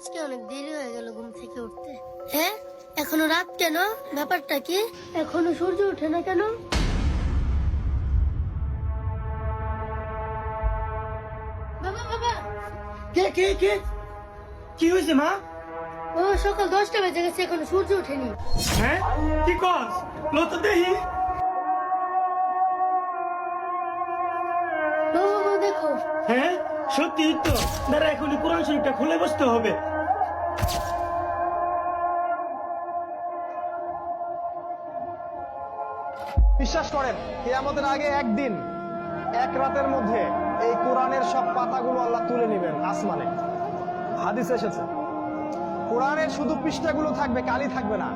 আজকে অনেক দেরি হয়ে গেল ঘুম থেকে উঠতে। হ্যাঁ, এখনো রাত কেন? ব্যাপারটা কি? এখনো সূর্য ওঠে না কেন? বাবা বাবা, কে কে কে কি হয়েছে মা? বাবা সকাল 10টা বেজে গেছে, এখনো সূর্য ওঠেনি। হ্যাঁ, কি কস? লত দেহি। বাবা বাবা দেখো। হ্যাঁ, সত্যি তো। দাঁড়া, এখনই কোরআন শরীফটা খুলে বসতে হবে। বিশ্বাস করেন কিয়ামতের আগে একদিন এক রাতের মধ্যে এই কোরআনের সব পাতাগুলো আল্লাহ তুলে নেবেন আসমানে। হাদিস এসেছে কোরআনের শুধু পৃষ্ঠাগুলো থাকবে, কালি থাকবে না।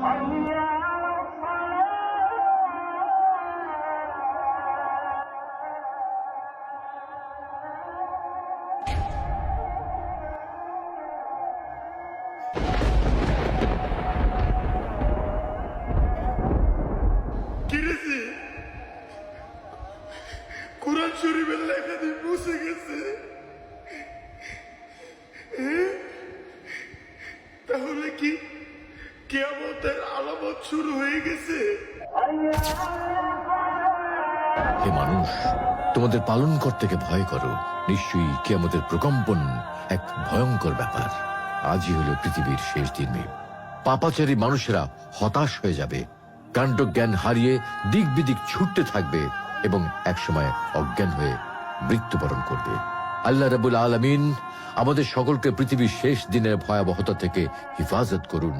কিরেছে কোরআন শরীফের লেখা দিয়ে মুছে গেছে। তাহলে কি কিয়ামতের আলামত শুরু হয়ে গেছে? হে মানুষ, তোমাদের পালন কর্তাকে ভয় করো। নিশ্চয়ই কিয়ামতের প্রকম্পন এক ভয়ঙ্কর ব্যাপার। আজই হলো পৃথিবীর শেষ দিন। পাপাচারী মানুষেরা হতাশ হয়ে যাবে, কাণ্ডজ্ঞান হারিয়ে দিক বিদিক ছুটতে থাকবে এবং একসময় অজ্ঞান হয়ে মৃত্যুবরণ করবে। আল্লাহ রাব্বুল আলামিন আমাদের সকলকে পৃথিবীর শেষ দিনের ভয়াবহতা থেকে হিফাজত করুন।